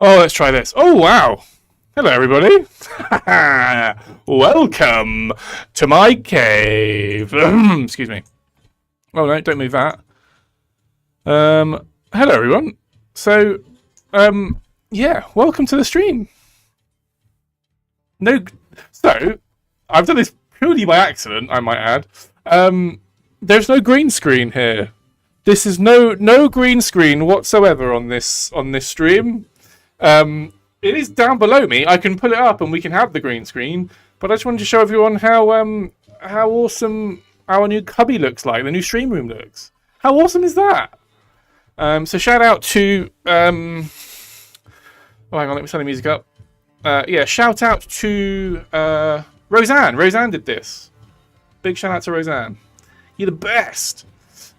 Oh, let's try this. Oh, wow. Hello, everybody. Welcome to my cave. Excuse me. Oh, no, don't move that. Hello, everyone. So, yeah, welcome to the stream. So, I've done this purely by accident, I might add. There's no green screen here. This is no green screen whatsoever on this stream. It is down below me. I can pull it up and we can have the green screen. But I just wanted to show everyone how awesome our new cubby looks like. The new stream room looks. How awesome is that? So shout out to oh, hang on, let me turn the music up. Yeah, shout out to Roseanne. Roseanne did this. Big shout out to Roseanne. You're the best.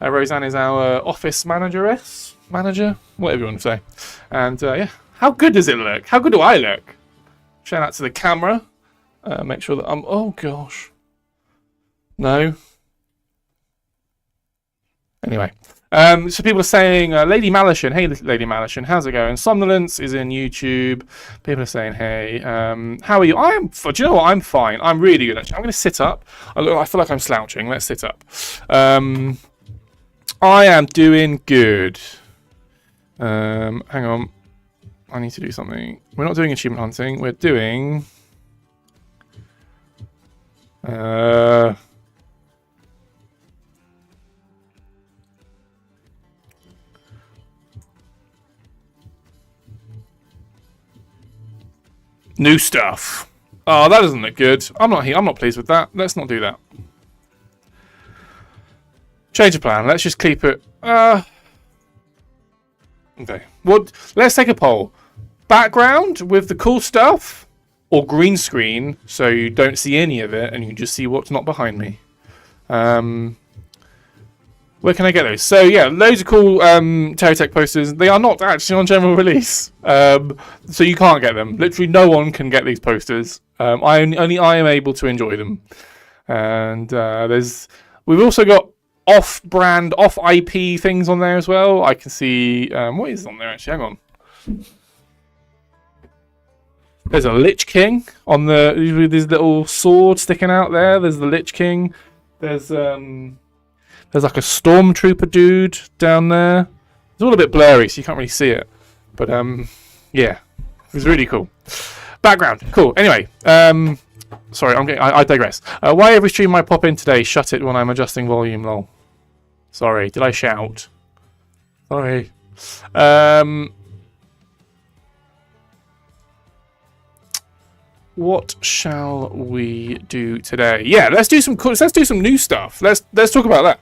Roseanne is our office manager, whatever you want to say. And yeah. How good does it look? How good do I look? Shout out to the camera. Make sure that I'm... Oh, gosh. No. Anyway. So people are saying, Lady Malishan. Hey, Lady Malishan. How's it going? Somnolence is in YouTube. People are saying, hey. How are you? Do you know what? I'm fine. I'm really good, actually. I'm going to sit up. I feel like I'm slouching. Let's sit up. I am doing good. Hang on. I need to do something. We're not doing achievement hunting. We're doing... new stuff. Oh, that doesn't look good. I'm not pleased with that. Let's not do that. Change of plan. Let's just keep it... Okay. Well, let's take a poll. Background with the cool stuff, or green screen so you don't see any of it and you just see what's not behind me. Where can I get those? So yeah, loads of cool TerraTech posters. They are not actually on general release, so you can't get them. Literally, no one can get these posters. Only I am able to enjoy them. And we've also got off-brand, off-IP things on there as well. I can see what is on there actually. Hang on. There's a Lich King on this little sword sticking out there. There's the Lich King. There's like a Stormtrooper dude down there. It's all a bit blurry, so you can't really see it. But yeah, it was really cool. Background, cool. Anyway, sorry, I digress. Why every stream I pop in today? Shut it when I'm adjusting volume. Lol. Sorry, did I shout? Sorry. What shall we do today? Yeah, let's do some new stuff. Let's talk about that.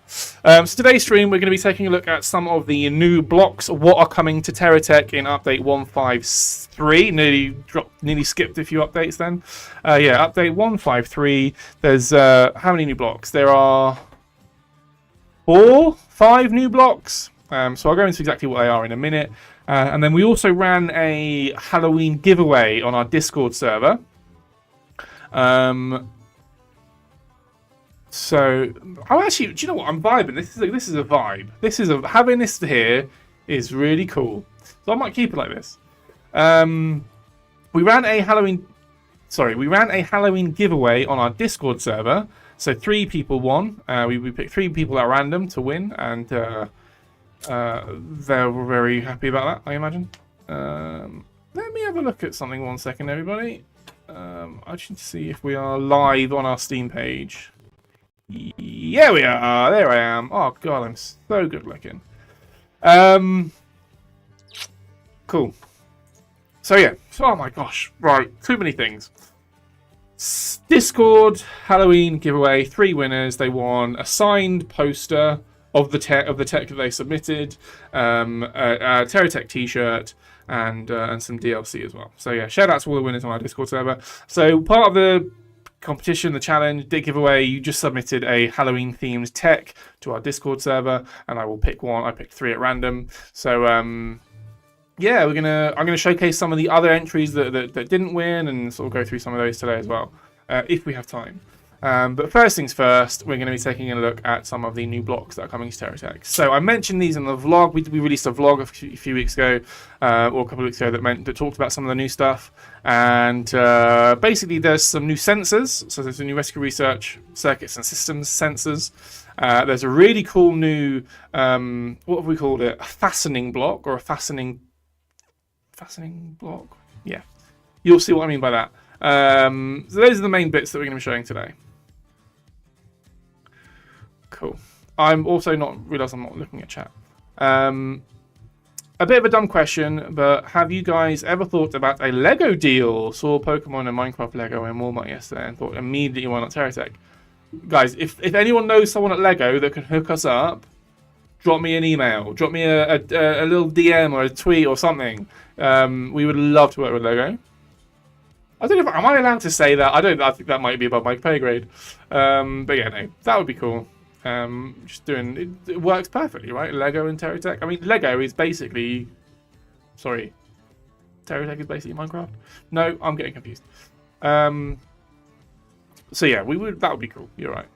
So today's stream, we're going to be taking a look at some of the new blocks, what are coming to TerraTech in update 153. Nearly skipped a few updates then. Yeah, update 153. There's how many new blocks? There are 5 new blocks. So I'll go into exactly what they are in a minute. And then we also ran a Halloween giveaway on our Discord server. So I'm actually, do you know what? I'm vibing. This is a vibe. Having this here is really cool. So I might keep it like this. We ran a Halloween giveaway on our Discord server. So 3 people won. We picked 3 people at random to win, and they were very happy about that, I imagine. Let me have a look at something 1 second, everybody. I just need to see if we are live on our Steam page. Yeah, we are. There I am. Oh god, I'm so good looking. Cool. So yeah. Oh my gosh. Right. Too many things. Discord Halloween giveaway. 3 winners. They won a signed poster of the tech that they submitted, a TerraTech T-shirt, and some DLC as well. So yeah, shout out to all the winners on our Discord server. So part of the competition, the challenge, big giveaway, you just submitted a Halloween themed tech to our Discord server, and I will pick one. I picked 3 at random. So yeah, I'm gonna showcase some of the other entries that didn't win, and sort of go through some of those today as well, if we have time. But first things first, we're going to be taking a look at some of the new blocks that are coming to TerraTech. So I mentioned these in the vlog. We released a vlog a few weeks ago, or a couple of weeks ago, that talked about some of the new stuff. And basically, there's some new sensors. So there's a new rescue research circuits and systems sensors. There's a really cool new, what have we called it? A fastening block or a fastening block? Yeah, you'll see what I mean by that. So those are the main bits that we're going to be showing today. Cool. I'm also realised I'm not looking at chat. A bit of a dumb question, but have you guys ever thought about a Lego deal? Saw Pokemon and Minecraft Lego in Walmart yesterday and thought immediately, why not TerraTech? Guys, if anyone knows someone at Lego that can hook us up, drop me an email, drop me a little DM or a tweet or something. We would love to work with Lego. I don't know am I allowed to say that? I think that might be above my pay grade. But yeah, no, that would be cool. Just doing it works perfectly, right? Lego and TerraTech. I mean, Lego is basically, sorry, TerraTech is basically Minecraft. No, I'm getting confused. So yeah, that would be cool. You're right.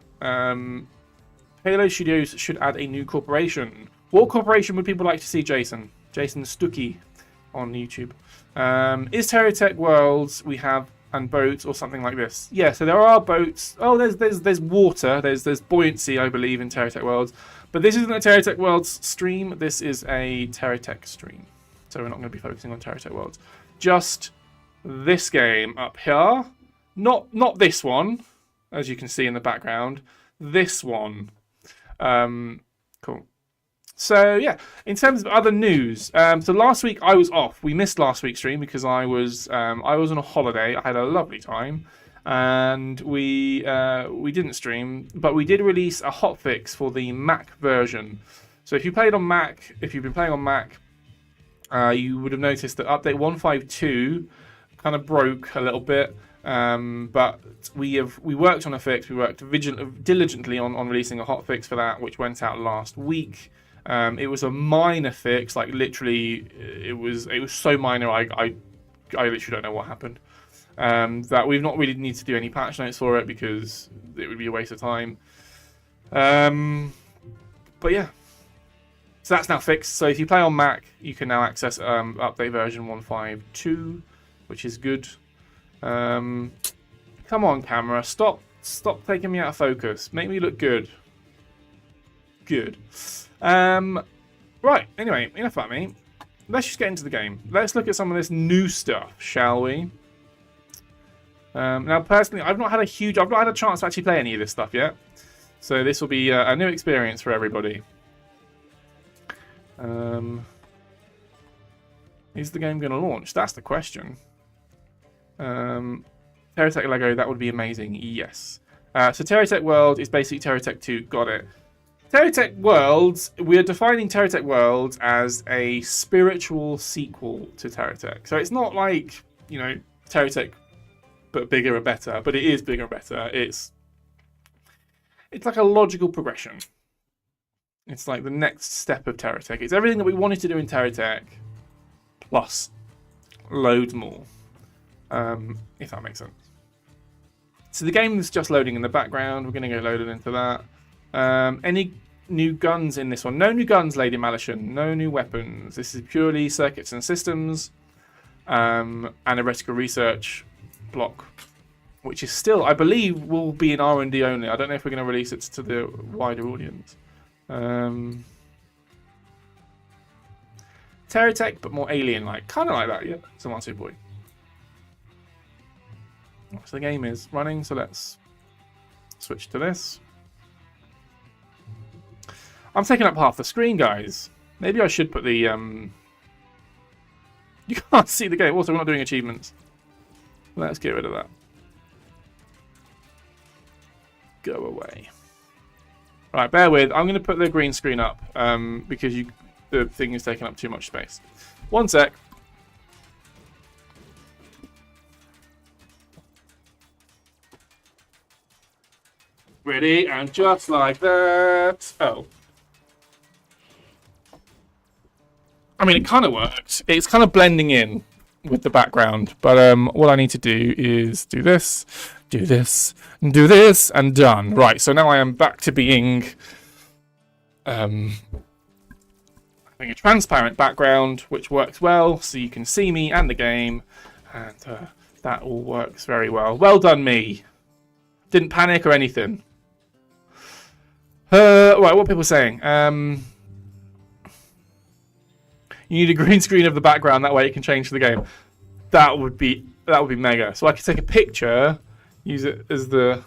Halo Studios should add a new corporation. What corporation would people like to see, Jason? Jason Stuckey on YouTube. Is TerraTech Worlds we have and boats or something like this? Yeah, so there are boats. Oh, there's water. There's buoyancy, I believe, in TerraTech Worlds. But this isn't a TerraTech Worlds stream. This is a TerraTech stream. So we're not going to be focusing on TerraTech Worlds. Just this game up here. Not this one, as you can see in the background. This one. Cool. So yeah, in terms of other news, so last week I was off. We missed last week's stream because I was on a holiday. I had a lovely time, and we didn't stream, but we did release a hotfix for the Mac version. So if you've been playing on Mac, you would have noticed that update 152 kind of broke a little bit. But we worked on a fix. We worked diligently on releasing a hotfix for that, which went out last week. It was a minor fix, like literally, it was so minor. I literally don't know what happened. That we've not really need to do any patch notes for it because it would be a waste of time. But yeah, so that's now fixed. So if you play on Mac, you can now access update version 152, which is good. Come on, camera, stop taking me out of focus. Make me look good. Good. Right, anyway, enough about me. Let's just get into the game. Let's look at some of this new stuff, shall we? Now, personally, I've not had a chance to actually play any of this stuff yet. So this will be a new experience for everybody. Is the game going to launch? That's the question. TerraTech Lego, that would be amazing. Yes. So TerraTech World is basically TerraTech 2. Got it. TerraTech Worlds, we are defining TerraTech Worlds as a spiritual sequel to TerraTech. So it's not like, TerraTech, but bigger and better. But it is bigger and better. It's like a logical progression. It's like the next step of TerraTech. It's everything that we wanted to do in TerraTech, plus loads more. If that makes sense. So the game is just loading in the background. We're going to go loaded into that. Any new guns in this one? No new guns, Lady Malician. No new weapons. This is purely circuits and systems, and a rescue research block, which is still, I believe, will be in R&D only. I don't know if we're going to release it to the wider audience. TerraTech, but more alien-like. Kind of like that, yeah. Someone say boy. So the game is running, so let's switch to this. I'm taking up half the screen, guys. Maybe I should put the... You can't see the game. Also, we're not doing achievements. Let's get rid of that. Go away. Right, bear with. I'm going to put the green screen up because the thing is taking up too much space. One sec. Ready, and just like that. Oh. I mean, it kind of works. It's kind of blending in. with the background. But what I need to do is do this, do this, do this, and done. Right, so now I am back to being having a transparent background, which works well, so you can see me and the game, and that all works very well. Well done, me. Didn't panic or anything. Right, what are people saying? You need a green screen of the background, that way it can change the game. That would be mega. So I could take a picture, use it as the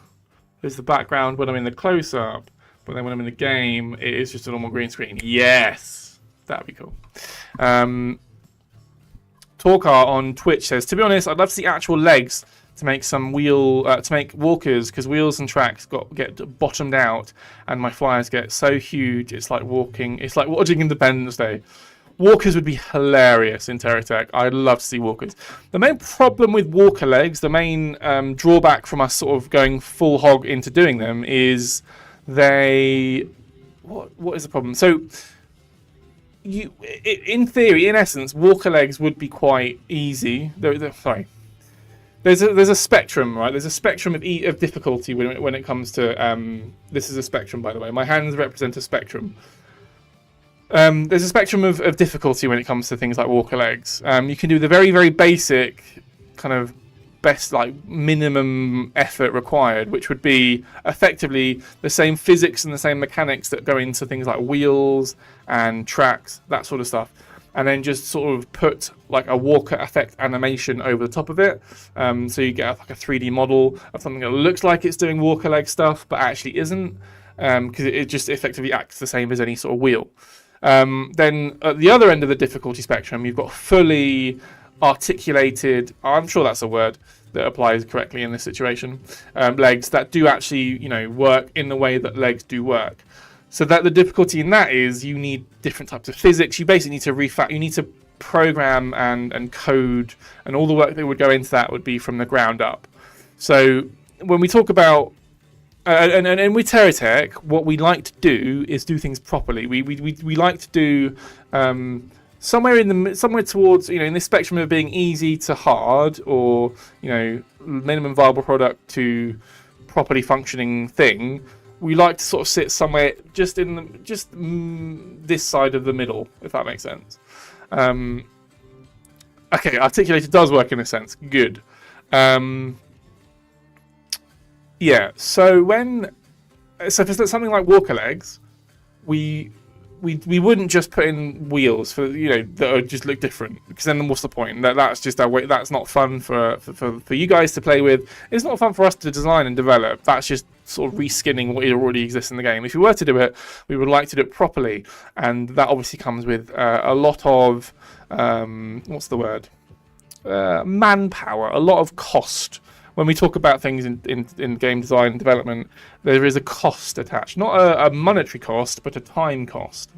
background when I'm in the close-up, but then when I'm in the game, it is just a normal green screen. Yes, that'd be cool. Torkar on Twitch says, to be honest, I'd love to see actual legs to make some to make walkers, because wheels and tracks get bottomed out, and my flyers get so huge. It's like walking. It's like watching Independence Day. Walkers would be hilarious in TerraTech. I'd love to see walkers. The main problem with walker legs, the main drawback from us sort of going full hog into doing them is they. What is the problem? So, in theory, in essence, walker legs would be quite easy. Sorry. There's a spectrum, right? There's a spectrum of difficulty when it comes to. This is a spectrum, by the way. My hands represent a spectrum. There's a spectrum of difficulty when it comes to things like walker legs. You can do the very, very basic kind of best, like minimum effort required, which would be effectively the same physics and the same mechanics that go into things like wheels and tracks, that sort of stuff. And then just sort of put like a walker effect animation over the top of it. So you get like a 3D model of something that looks like it's doing walker leg stuff, but actually isn't, because it just effectively acts the same as any sort of wheel. Then at the other end of the difficulty spectrum, you've got fully articulated, I'm sure that's a word that applies correctly in this situation, legs that do actually, work in the way that legs do work. So that the difficulty in that is you need different types of physics. You basically need to you need to program and code, and all the work that would go into that would be from the ground up. So when we talk about and with TerraTech, what we like to do is do things properly. We like to do somewhere towards in this spectrum of being easy to hard, or minimum viable product to properly functioning thing. We like to sort of sit somewhere just this side of the middle, if that makes sense. Okay, articulated does work in a sense. Good. Yeah, so for something like walker legs, we wouldn't just put in wheels for that would just look different, because then what's the point? That's just our way. That's not fun for you guys to play with. It's not fun for us to design and develop. That's just sort of reskinning what already exists in the game. If we were to do it, we would like to do it properly, and that obviously comes with a lot of what's the word? Manpower, a lot of cost. When we talk about things in game design and development, there is a cost attached. Not a monetary cost, but a time cost.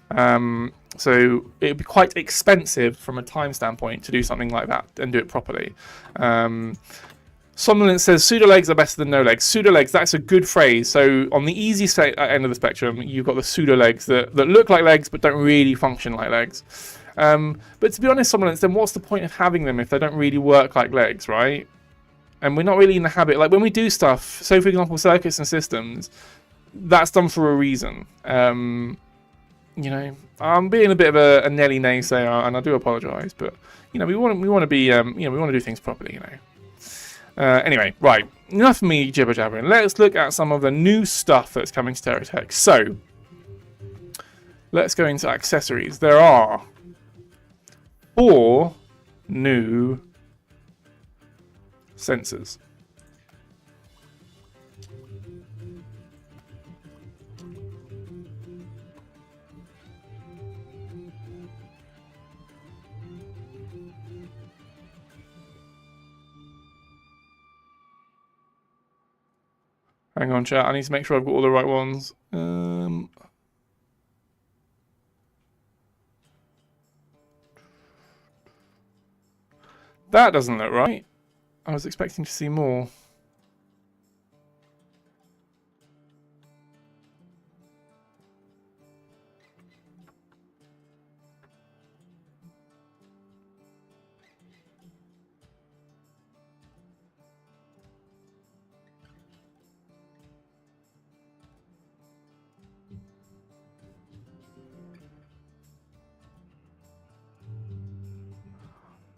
So it would be quite expensive from a time standpoint to do something like that and do it properly. Somnolent says pseudo legs are better than no legs. Pseudo legs, that's a good phrase. So on the easy end of the spectrum, you've got the pseudo legs that look like legs but don't really function like legs. But to be honest, Somnolent, then what's the point of having them if they don't really work like legs, right? And we're not really in the habit, like when we do stuff, so for example, circuits and systems, that's done for a reason. I'm being a bit of a Nelly naysayer, and I do apologise, but we want to be, we want to do things properly, Anyway, right, enough of me jibber jabbering. Let's look at some of the new stuff that's coming to TerraTech. So, let's go into accessories. There are 4 new sensors. Hang on, chat. I need to make sure I've got all the right ones. That doesn't look right. I was expecting to see more.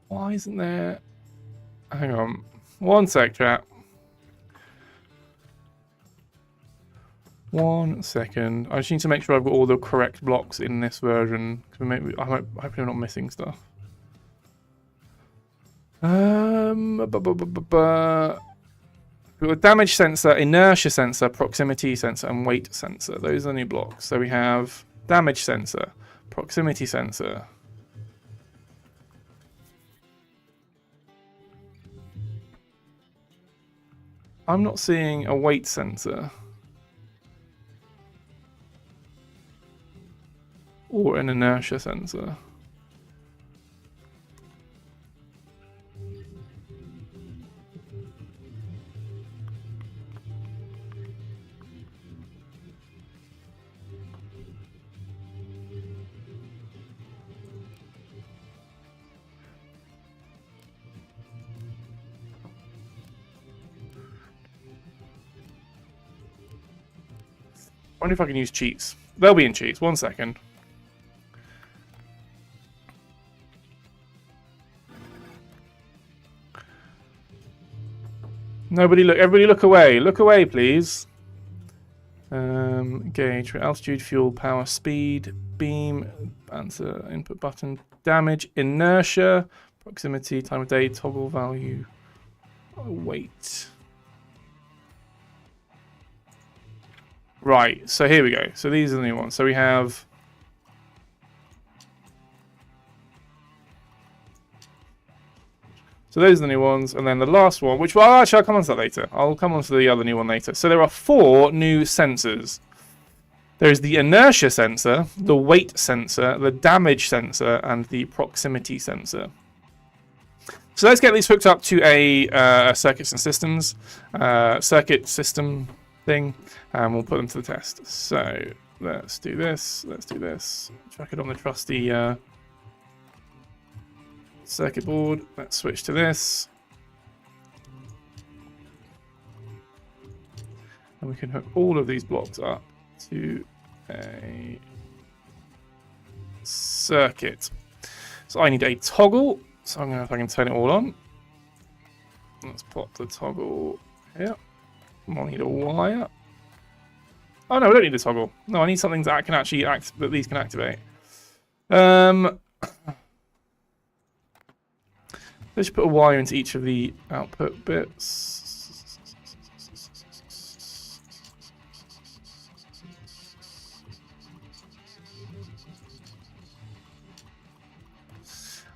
Why isn't there... Hang on. One sec, chat. 1 second. I just need to make sure I've got all the correct blocks in this version. I hope I'm not missing stuff. We've got damage sensor, inertia sensor, proximity sensor, and weight sensor. Those are the new blocks. So we have damage sensor, proximity sensor. I'm not seeing a weight sensor. Or an inertia sensor. I wonder if I can use cheats. They'll be in cheats. 1 second. Everybody look away. Look away, please. Gauge for altitude, fuel, power, speed, beam, answer, input button, damage, inertia, proximity, time of day, toggle value, weight. Right, so here we go. So these are the new ones. So we have... So those are the new ones, and then the last one, which, well, actually, I'll come on to that later. I'll come on to the other new one later. So there are 4 new sensors. There is the inertia sensor, the weight sensor, the damage sensor, and the proximity sensor. So let's get these hooked up to a circuits and systems, circuit system thing, and we'll put them to the test. So let's do this. Let's do this. Track it on the trusty circuit board. Let's switch to this. And we can hook all of these blocks up to a circuit. So I need a toggle. So I'm going to, if I can turn it all on. Let's pop the toggle here. I'll need a wire. Oh no, we don't need a toggle. No, I need something that can actually that these can activate. Let's put a wire into each of the output bits.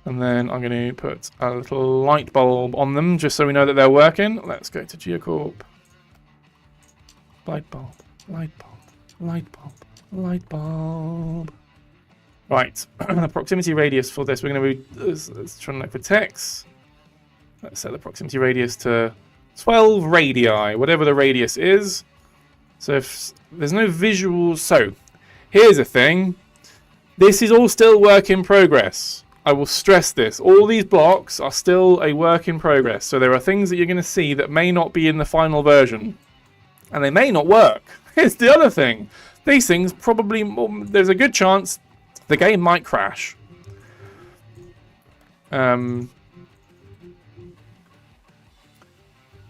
And then I'm going to put a little light bulb on them just so we know that they're working. Let's go to Geocorp. Light bulb, light bulb, light bulb, light bulb. Right, the proximity radius for this, we're going to be let's try and look for text. Let's set the proximity radius to 12 radii, whatever the radius is. So if there's no visuals, so here's the thing. This is all still work in progress. I will stress this. All these blocks are still a work in progress. So there are things that you're going to see that may not be in the final version. And they may not work. Here's the other thing. These things probably, there's a good chance the game might crash. But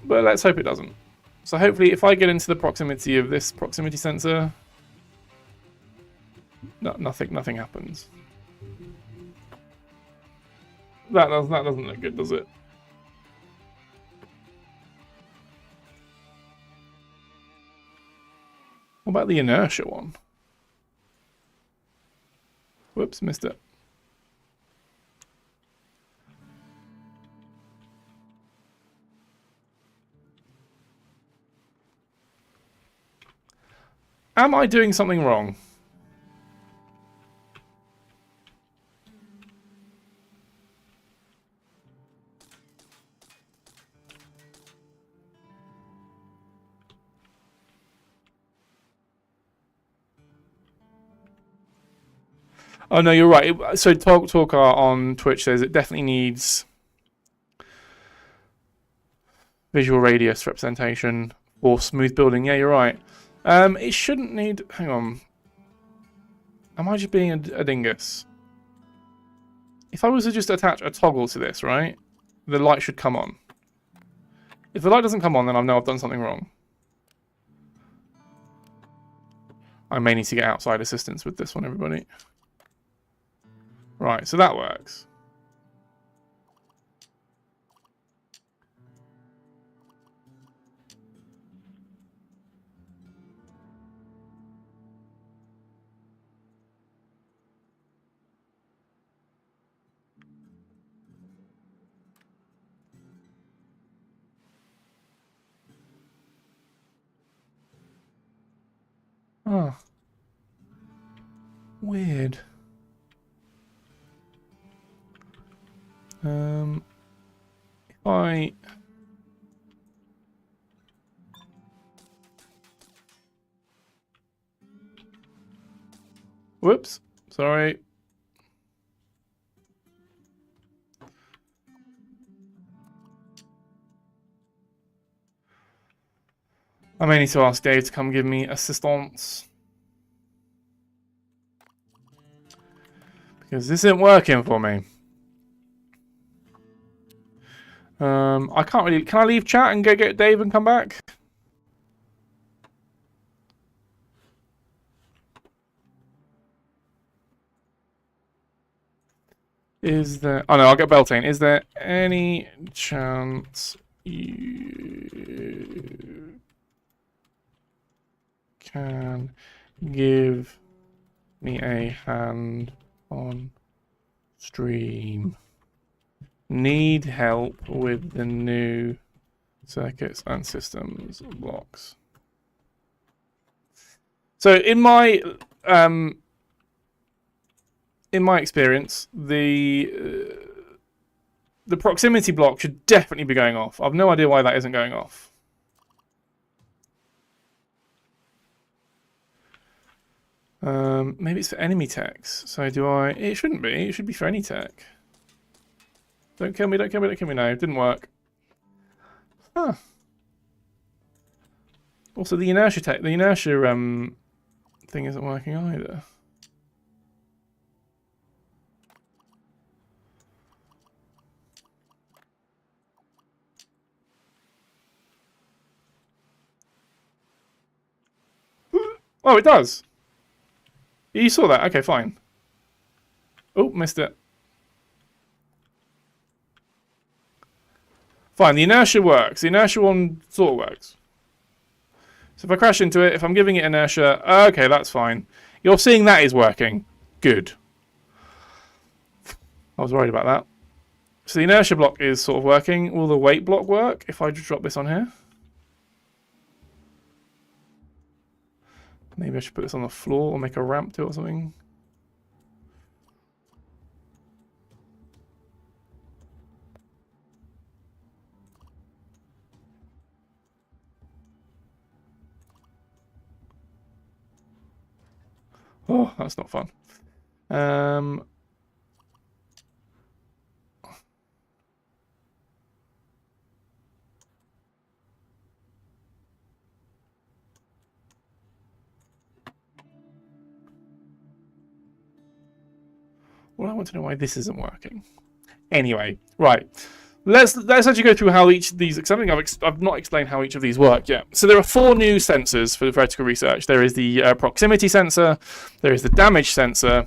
let's hope it doesn't. So hopefully if I get into the proximity of this proximity sensor, nothing happens. That doesn't look good, does it? What about the inertia one? Whoops, missed it. Am I doing something wrong? Oh no, you're right. So Talker on Twitch says it definitely needs visual radius representation or smooth building. Yeah, you're right. It shouldn't need... Hang on. Am I just being a dingus? If I was to just attach a toggle to this, right, the light should come on. If the light doesn't come on, then I know I've done something wrong. I may need to get outside assistance with this one, everybody. Right, so that works. Oh. Weird. If I... Whoops. Sorry. I may need to ask Dave to come give me assistance. Because this isn't working for me. I can't really... Can I leave chat and go get Dave and come back? Is there... Oh no, I'll get Beltane. Is there any chance you can give me a hand on stream? Need help with the new circuits and systems blocks. So in my experience, the proximity block should definitely be going off. I've no idea why that isn't going off. Maybe it's for enemy techs. So do I... It shouldn't be. It should be for any tech. Don't kill me, don't kill me, don't kill me. No, it didn't work. Huh. Also, the inertia thing isn't working either. Oh, it does. You saw that? Okay, fine. Oh, missed it. Fine, the inertia works. The inertia one sort of works. So if I crash into it, if I'm giving it inertia, okay, that's fine. You're seeing that is working. Good. I was worried about that. So the inertia block is sort of working. Will the weight block work if I just drop this on here? Maybe I should put this on the floor or make a ramp to it or something. Oh, that's not fun. Well, I want to know why this isn't working. Anyway, right. Let's actually go through how each of these... Something I've not explained how each of these work yet. So there are 4 new sensors for the vertical research. There is the proximity sensor, there is the damage sensor,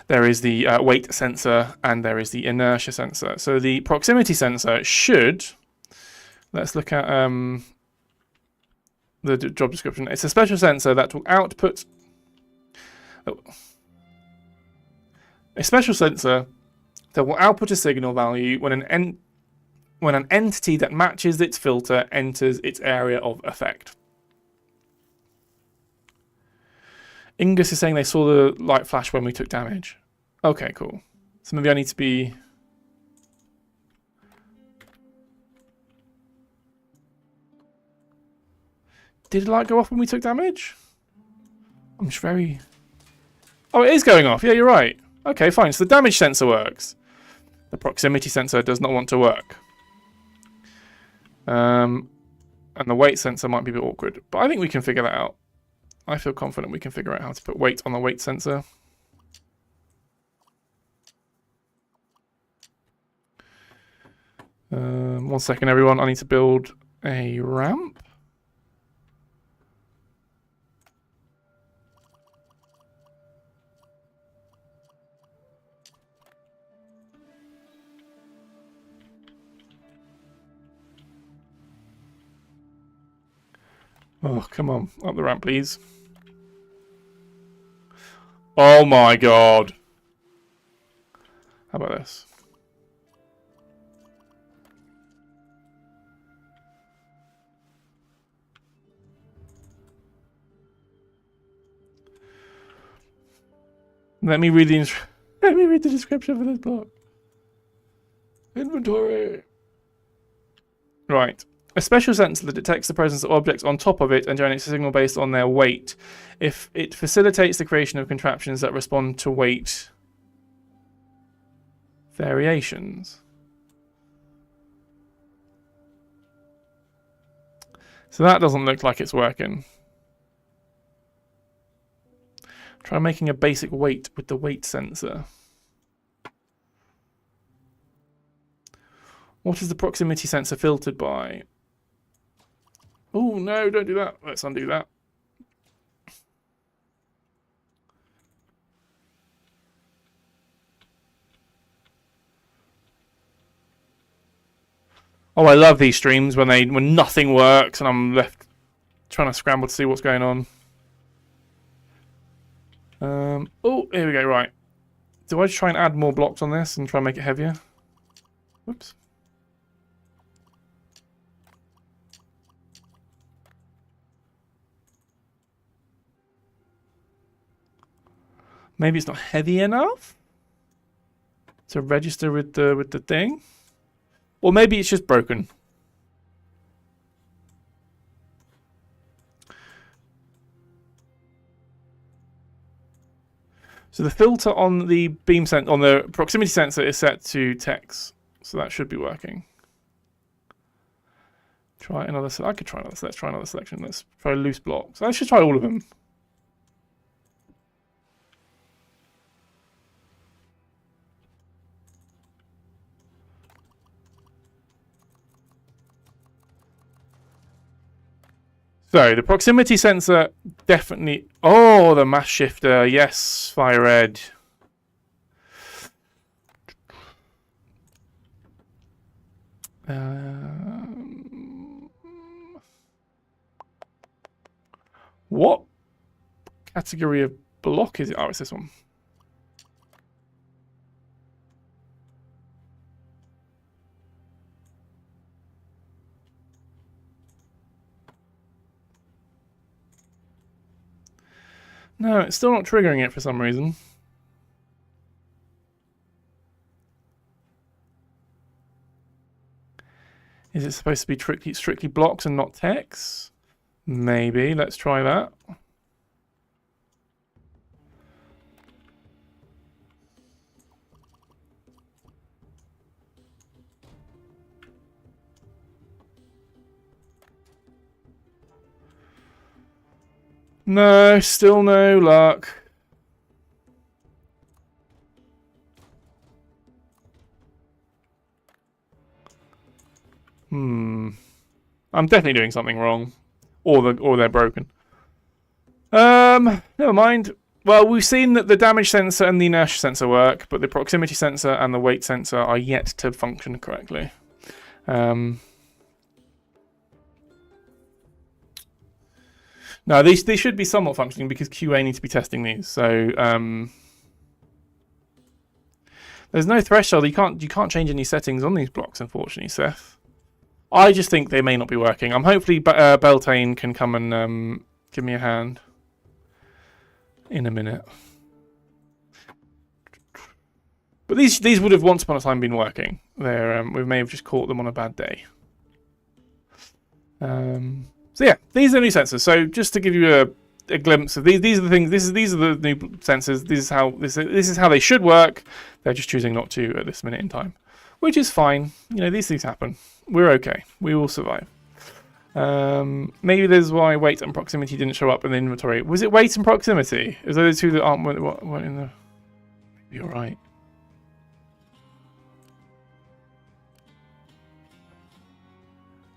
there is the weight sensor, and there is the inertia sensor. So the proximity sensor should... Let's look at the job description. It's a special sensor that will output... Oh, a special sensor that will output a signal value when an entity that matches its filter enters its area of effect. Ingus is saying they saw the light flash when we took damage. Okay, cool. So maybe I need to be... Did the light go off when we took damage? I'm just very... Oh, it is going off. Yeah, you're right. Okay, fine. So the damage sensor works. The proximity sensor does not want to work. And the weight sensor might be a bit awkward. But I think we can figure that out. I feel confident we can figure out how to put weight on the weight sensor. 1 second, everyone. I need to build a ramp. Oh, come on. Up the ramp, please. Oh my god. How about this? Let me read the description for this block. Inventory. Right. A special sensor that detects the presence of objects on top of it and generates a signal based on their weight. If it facilitates the creation of contraptions that respond to weight variations. So that doesn't look like it's working. Try making a basic weight with the weight sensor. What is the proximity sensor filtered by? Oh no, don't do that. Let's undo that. Oh, I love these streams when nothing works and I'm left trying to scramble to see what's going on. Oh, here we go, right. Do I just try and add more blocks on this and try and make it heavier? Whoops. Maybe it's not heavy enough to register with the thing. Or maybe it's just broken. So the filter on the on the proximity sensor is set to text, so that should be working. Try another. I could try another. Let's try another selection. Let's try loose blocks. I should try all of them. So the proximity sensor definitely. Oh, the mass shifter. Yes, fire red. What category of block is it? Oh, it's this one. No, it's still not triggering it for some reason. Is it supposed to be strictly blocks and not text? Maybe. Let's try that. No, still no luck. I'm definitely doing something wrong. Or they're broken. Never mind. Well, we've seen that the damage sensor and the inertia sensor work, but the proximity sensor and the weight sensor are yet to function correctly. No, these should be somewhat functioning because QA needs to be testing these. So there's no threshold. You can't change any settings on these blocks, unfortunately, Seth. I just think they may not be working. I'm hopefully Beltane can come and give me a hand in a minute. But these would have once upon a time been working. We may have just caught them on a bad day. So yeah, these are new sensors. So just to give you a glimpse of these are the things. These are the new sensors. This is how they should work. They're just choosing not to at this minute in time, which is fine. You know, these things happen. We're okay. We will survive. Maybe there's why weight and proximity didn't show up in the inventory. Was it weight and proximity? Is those two that aren't weren't in the? Maybe you're right.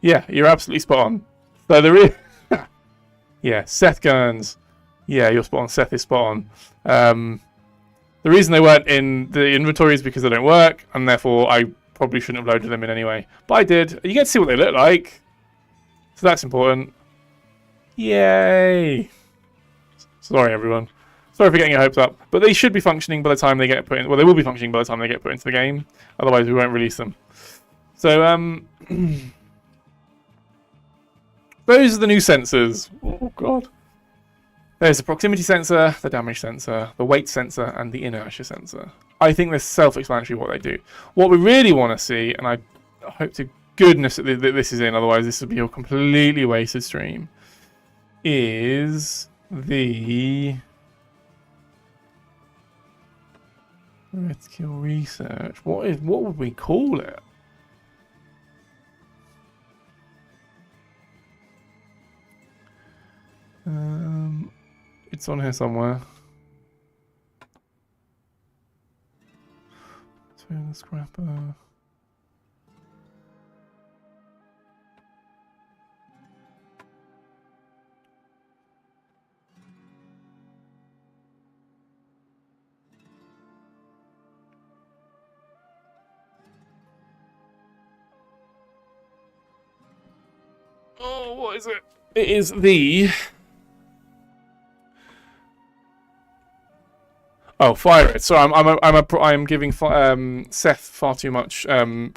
Yeah, you're absolutely spot on. So there is... yeah, Seth Gurns. Yeah, you're spot on. Seth is spot on. The reason they weren't in the inventory is because they don't work, and therefore I probably shouldn't have loaded them in anyway. But I did. You get to see what they look like. So that's important. Yay! Sorry, everyone. Sorry for getting your hopes up. But they should be functioning by the time they get put in. Well, they will be functioning by the time they get put into the game. Otherwise, we won't release them. So, those are the new sensors. Oh, God. There's the proximity sensor, the damage sensor, the weight sensor, and the inertia sensor. I think they're self-explanatory what they do. What we really want to see, and I hope to goodness that this is in, otherwise this would be a completely wasted stream, is the Red research. What would we call it? It's on here somewhere. The scrapper. Oh, what is it? It is the... Oh, Fire Red. So I'm giving Seth far too much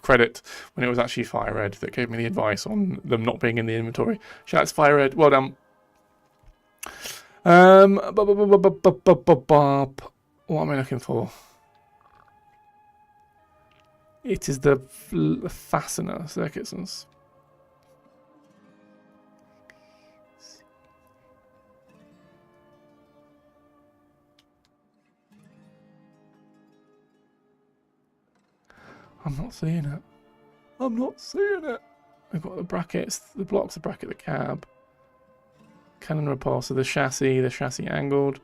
credit when it was actually Fire Red that gave me the advice on them not being in the inventory. Shouts Fire Red. Well done. What am I looking for? It is the Fastener circuits and... I'm not seeing it. I'm not seeing it. We've got the brackets, the blocks, the bracket, the cab. Cannon repulsor, the chassis angled.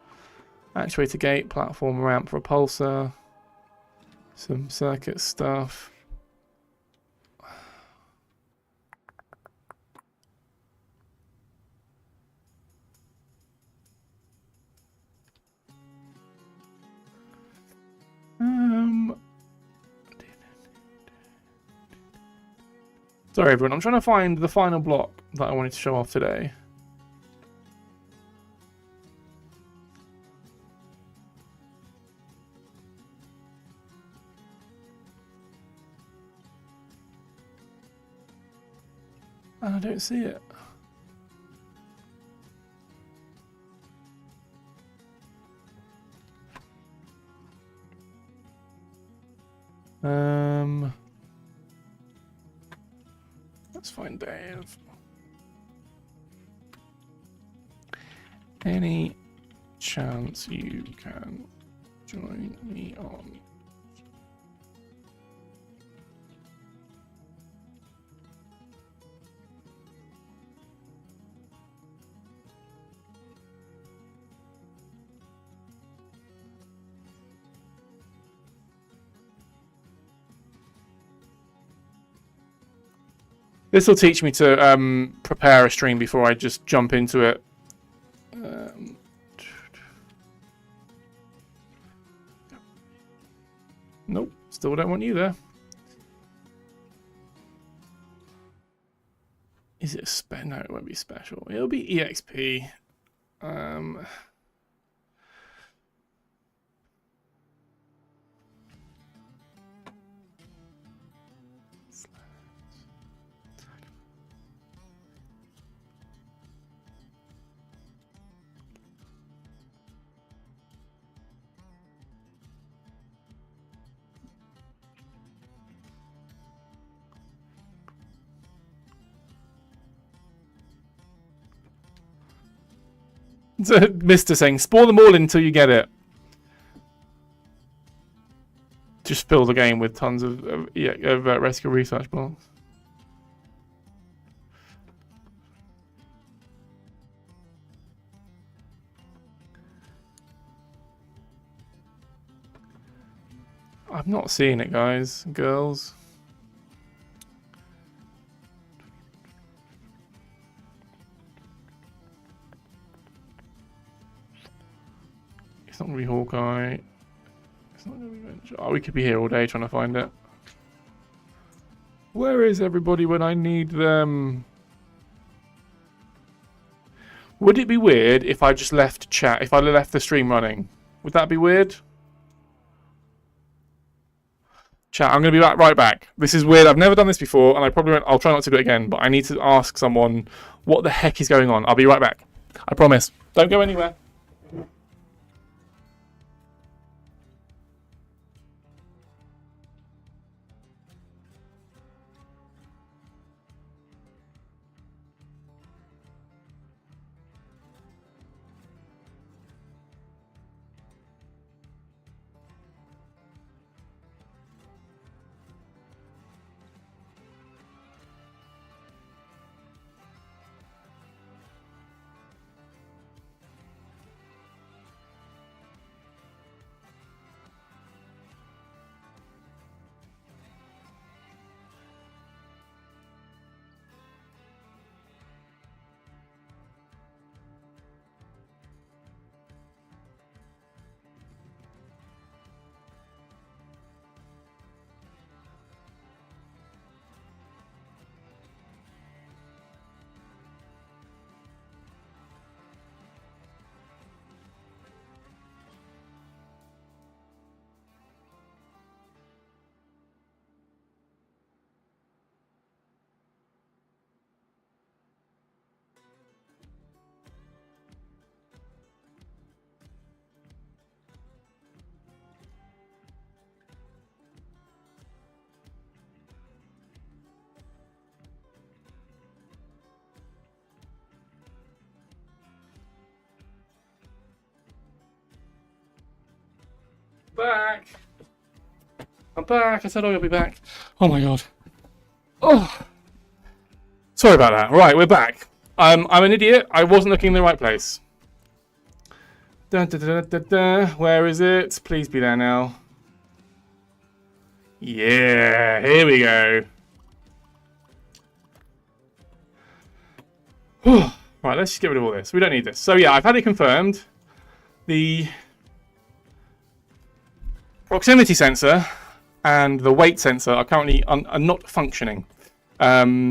Actuator gate, platform, ramp, repulsor. Some circuit stuff. Sorry everyone, I'm trying to find the final block that I wanted to show off today. And I don't see it. Let's find Dave. Any chance you can join me on? This will teach me to prepare a stream before I just jump into it. Nope, still don't want you there. Is it a no, it won't be special. It'll be EXP. Mr. saying, spawn them all in until you get it. Just fill the game with tons of rescue research blocks. I'm not seeing it, guys, girls. not going to be Hawkeye. It's not going to be Venture. Oh, we could be here all day trying to find it. Where is everybody when I need them? Would it be weird if I just left chat, if I left the stream running? Would that be weird? Chat, I'm going to be right back. This is weird. I've never done this before, and I'll try not to do it again, but I need to ask someone what the heck is going on. I'll be right back. I promise. Don't go anywhere. Back. I'm back. I said I'll be back. Oh my god. Oh. Sorry about that. Right, we're back. I'm an idiot. I wasn't looking in the right place. Dun, dun, dun, dun, dun. Where is it? Please be there now. Yeah, here we go. Right, let's just get rid of all this. We don't need this. So yeah, I've had it confirmed. The proximity sensor and the weight sensor are currently are not functioning. But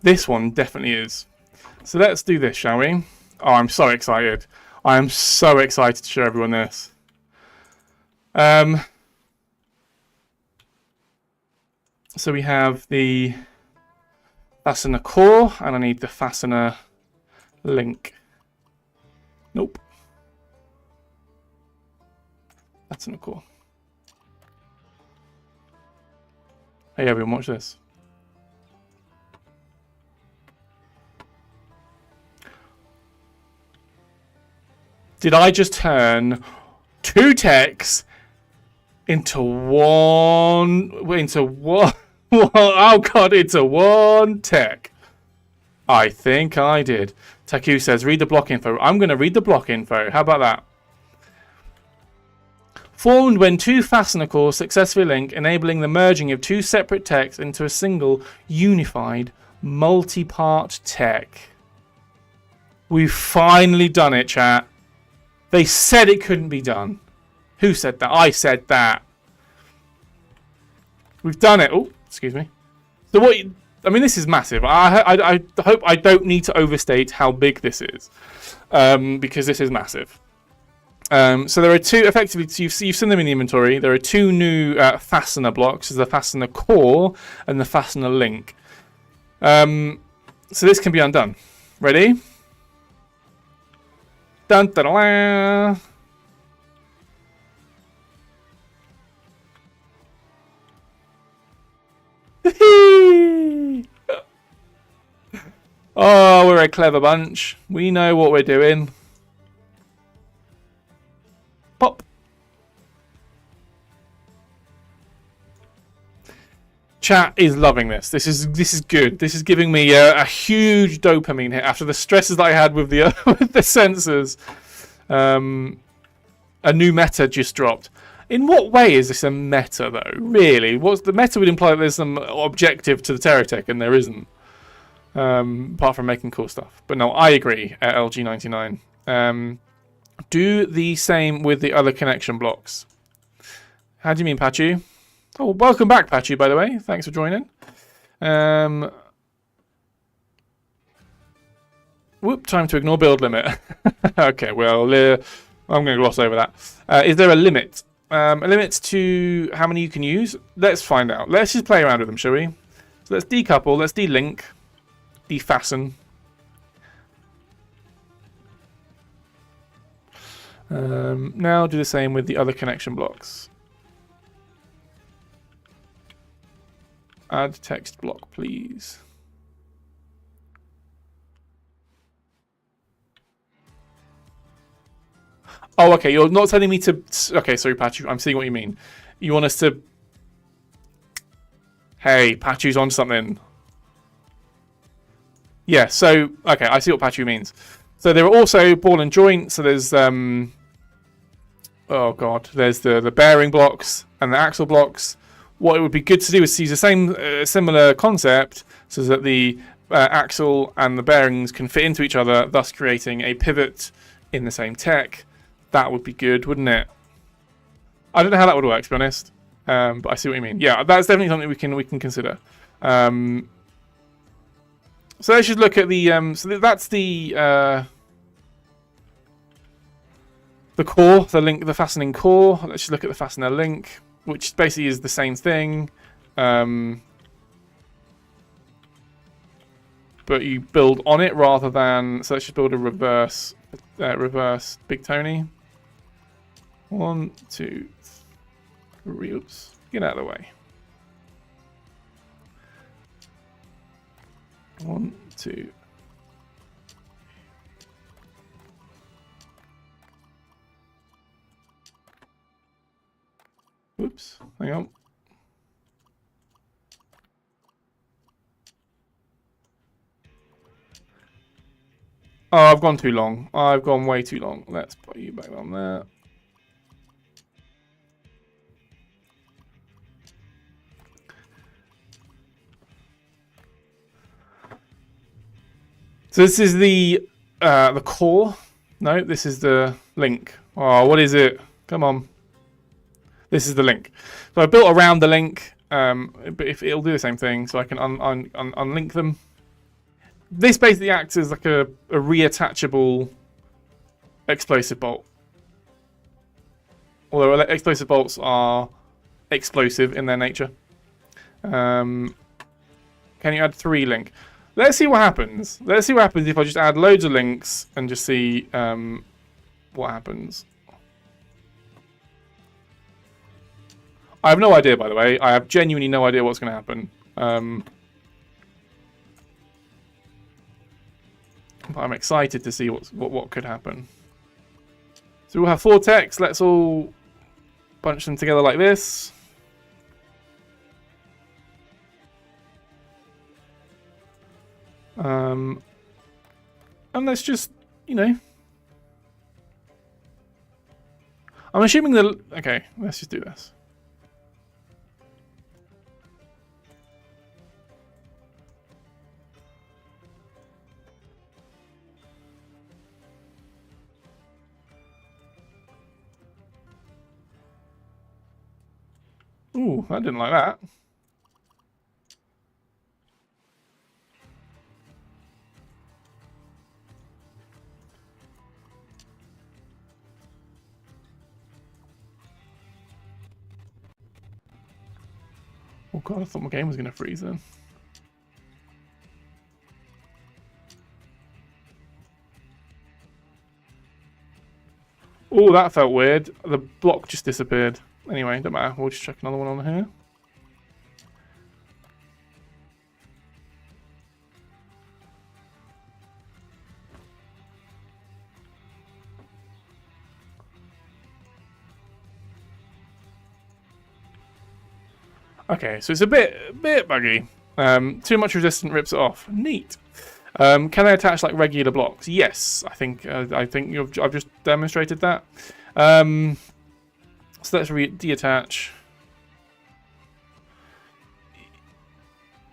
this one definitely is. So let's do this, shall we? Oh, I'm so excited. I am so excited to show everyone this. So we have the fastener core, and I need the fastener link. Nope. Fastener core. Hey everyone, watch this. Did I just turn two techs into one? Oh god, into one tech. I think I did. Taku says, read the block info. I'm going to read the block info. How about that? Formed when two fastener cores successfully link, enabling the merging of two separate techs into a single, unified, multi-part tech. We've finally done it, chat. They said it couldn't be done. Who said that? I said that. We've done it. Oh, excuse me. So what? I mean, this is massive. I hope I don't need to overstate how big this is, because this is massive. So there are two. Effectively, you've seen them in the inventory. There are two new fastener blocks. There's the fastener core and the fastener link. So this can be undone. Ready? Dun, dun, dun, dun. Oh, we're a clever bunch. We know what we're doing. Pop. Chat is loving this. This is good. This is giving me a huge dopamine hit after the stresses that I had with the with the sensors. A new meta just dropped. In what way is this a meta, though? Really, what's the meta would imply that there's some objective to the TerraTech, and there isn't. Apart from making cool stuff. But no, I agree. LG99. Do the same with the other connection blocks. How do you mean, Pachu? Oh, welcome back, Pachu, by the way. Thanks for joining. Whoop, time to ignore build limit. Okay, well, I'm going to gloss over that. Is there a limit? A limit to how many you can use? Let's find out. Let's just play around with them, shall we? So let's decouple, let's delink, defasten. Now do the same with the other connection blocks. Add text block, please. Oh, okay, you're not telling me to... Okay, sorry, Pachu, I'm seeing what you mean. You want us to... Hey, Pachu's on something. Yeah, so... Okay, I see what Pachu means. So there are also ball and joint, so there's... oh, God. There's the bearing blocks and the axle blocks. What it would be good to do is use the same similar concept so that the axle and the bearings can fit into each other, thus creating a pivot in the same tech. That would be good, wouldn't it? I don't know how that would work, to be honest, but I see what you mean. Yeah, that's definitely something we can consider. So let's just look at the. So that's the core, the link, the fastening core. Let's just look at the fastener link, which basically is the same thing, but you build on it rather than. So let's just build a reverse Big Tony. 1, 2, 3. Oops, get out of the way. 1, 2. Oops, hang on. Oh, I've gone too long. I've gone way too long. Let's put you back on there. So this is the core. No, this is the link. Oh, what is it? Come on. This is the link. So I built around the link, but if it'll do the same thing, so I can unlink them. This basically acts as like a reattachable explosive bolt. Although explosive bolts are explosive in their nature. Can you add 3 link? Let's see what happens. Let's see what happens if I just add loads of links and just see what happens. I have no idea, by the way. I have genuinely no idea what's going to happen. But I'm excited to see what could happen. So we'll have 4 techs. Let's all bunch them together like this. And let's just, you know. I'm assuming that... Okay, let's just do this. Ooh, I didn't like that. Oh god, I thought my game was going to freeze then. Oh, that felt weird. The block just disappeared. Anyway, don't matter. We'll just check another one on here. Okay, so it's a bit buggy. Too much resistant rips it off. Neat. Can they attach like regular blocks? Yes, I think I've just demonstrated that. So let's deattach.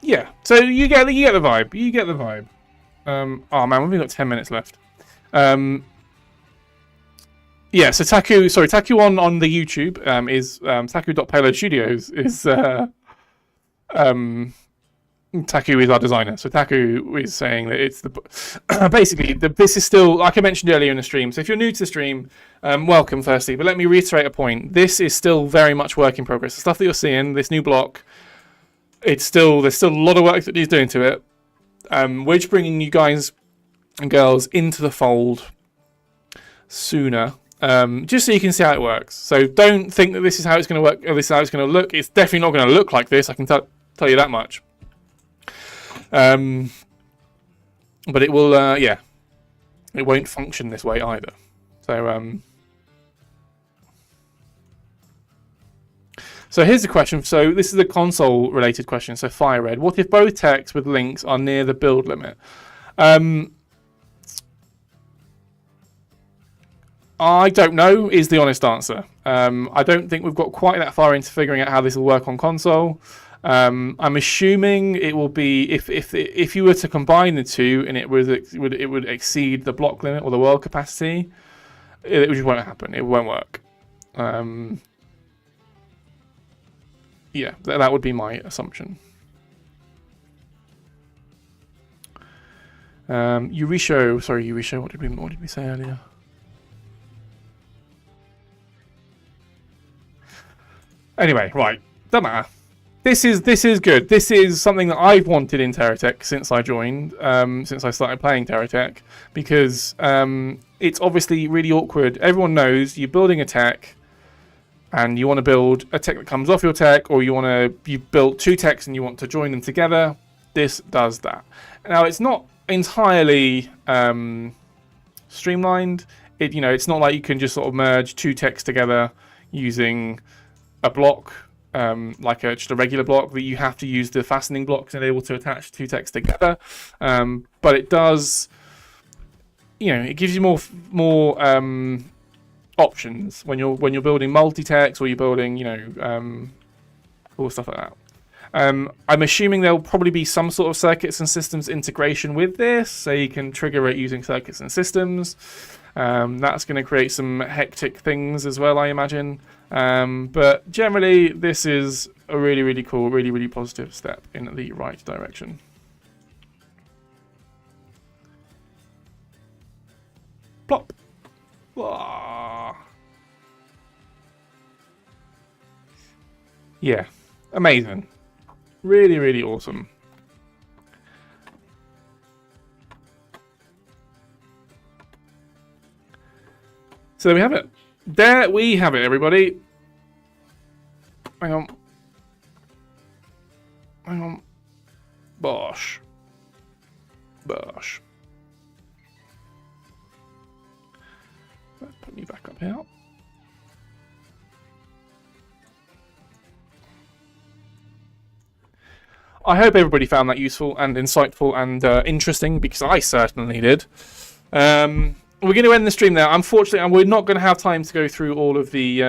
Yeah, so you get the vibe. You get the vibe. Oh man, we've only got 10 minutes left. Yeah, so Taku on the YouTube is Taku.payload Studios is Taku is our designer. So Taku is saying that it's the basically this is still, like I mentioned earlier in the stream. So if you're new to the stream, welcome firstly. But let me reiterate a point. This is still very much work in progress. The stuff that you're seeing, this new block, there's still a lot of work that he's doing to it. We're just bringing you guys and girls into the fold sooner. Just so you can see how it works. So don't think that this is how it's going to work, or this is how it's going to look. It's definitely not going to look like this. I can tell you that much. But it will, yeah, it won't function this way either. So here's the question. So this is a console-related question. So FireRed, what if both techs with links are near the build limit? I don't know is the honest answer. I don't think we've got quite that far into figuring out how this will work on console. I'm assuming it will be if you were to combine the two and it would exceed the block limit or the world capacity, it just won't happen. It won't work. Yeah, that would be my assumption. Eurisho, what did we say earlier? Anyway, right, doesn't matter. This is good. This is something that I've wanted in TerraTech since I joined, since I started playing TerraTech, because it's obviously really awkward. Everyone knows you're building a tech, and you want to build a tech that comes off your tech, or you've built two techs and you want to join them together. This does that. Now it's not entirely streamlined. It's not like you can just sort of merge two techs together using a block, just a regular block. That you have to use the fastening blocks to be able to attach two techs together. But it does, it gives you more options when you're building multi-techs, or you're building, all stuff like that. I'm assuming there'll probably be some sort of circuits and systems integration with this, so you can trigger it using circuits and systems. That's going to create some hectic things as well, I imagine. But generally, this is a really, really cool, really, really positive step in the right direction. Plop. Wah. Yeah, amazing. Really, really awesome. So there we have it. There we have it, everybody. Hang on. Bosh. Let's put me back up here. I hope everybody found that useful and insightful and interesting, because I certainly did. We're going to end the stream there. Unfortunately, we're not going to have time to go through all of the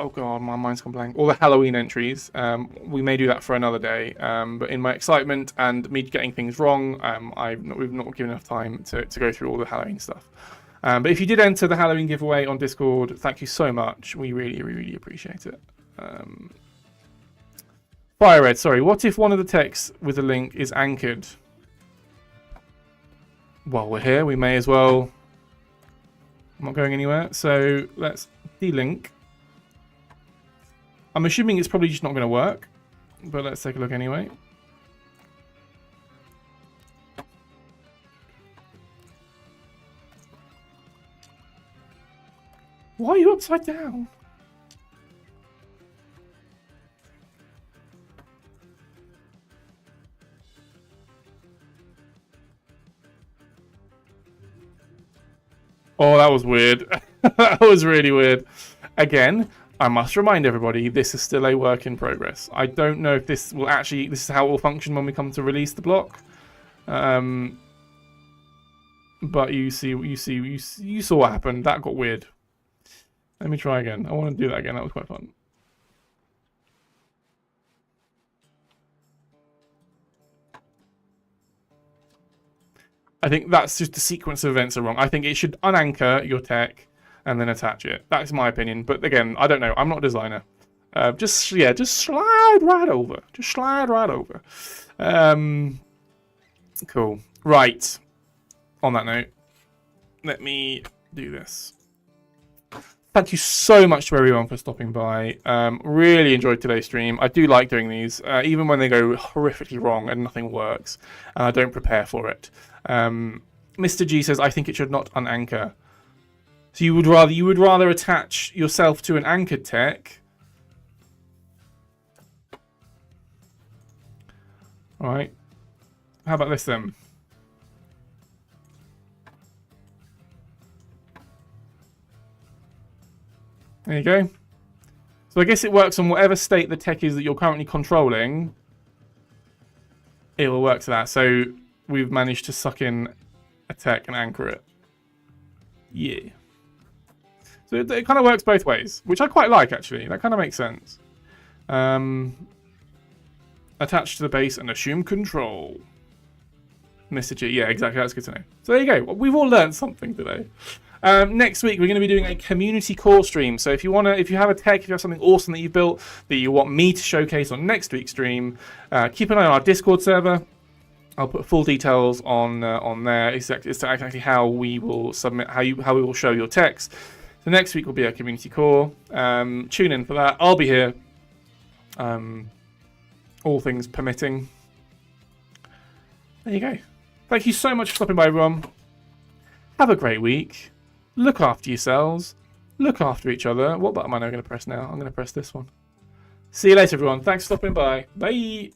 oh god, my mind's gone blank. All the Halloween entries. We may do that for another day. But in my excitement and me getting things wrong, we've not given enough time to go through all the Halloween stuff. But if you did enter the Halloween giveaway on Discord, thank you so much. We really, really appreciate it. FireRed, sorry. What if one of the texts with a link is anchored? While we're here, we may as well. I'm not going anywhere, so let's delink. I'm assuming it's probably just not going to work, but let's take a look anyway. Why are you upside down? Oh, that was weird. That was really weird. Again, I must remind everybody, this is still a work in progress. I don't know if this is how it will function when we come to release the block. But you saw what happened. That got weird. Let me try again. I want to do that again. That was quite fun. I think that's just the sequence of events are wrong. I think it should unanchor your tech and then attach it. That's my opinion. But again, I don't know. I'm not a designer. Just slide right over. Just slide right over. Cool. Right. On that note, let me do this. Thank you so much to everyone for stopping by. Really enjoyed today's stream. I do like doing these, even when they go horrifically wrong and nothing works, and I don't prepare for it. Mr. G says, I think it should not unanchor. So you would rather attach yourself to an anchored tech. All right. How about this then? There you go. So I guess it works on whatever state the tech is that you're currently controlling. It will work to that. So we've managed to suck in a tech and anchor it. Yeah. So it kind of works both ways, which I quite like, actually. That kind of makes sense. Attach to the base and assume control. Mr. G. Yeah, exactly. That's good to know. So there you go. We've all learned something today. Next week we're going to be doing a community core stream. So if you have a tech, if you have something awesome that you've built that you want me to showcase on next week's stream, keep an eye on our Discord server. I'll put full details on there. Exactly how we will submit, how we will show your techs. So next week will be a community core. Tune in for that. I'll be here. All things permitting. There you go. Thank you so much for stopping by, everyone. Have a great week. Look after yourselves. Look after each other. What button am I going to press now? I'm going to press this one. See you later, everyone. Thanks for stopping by. Bye.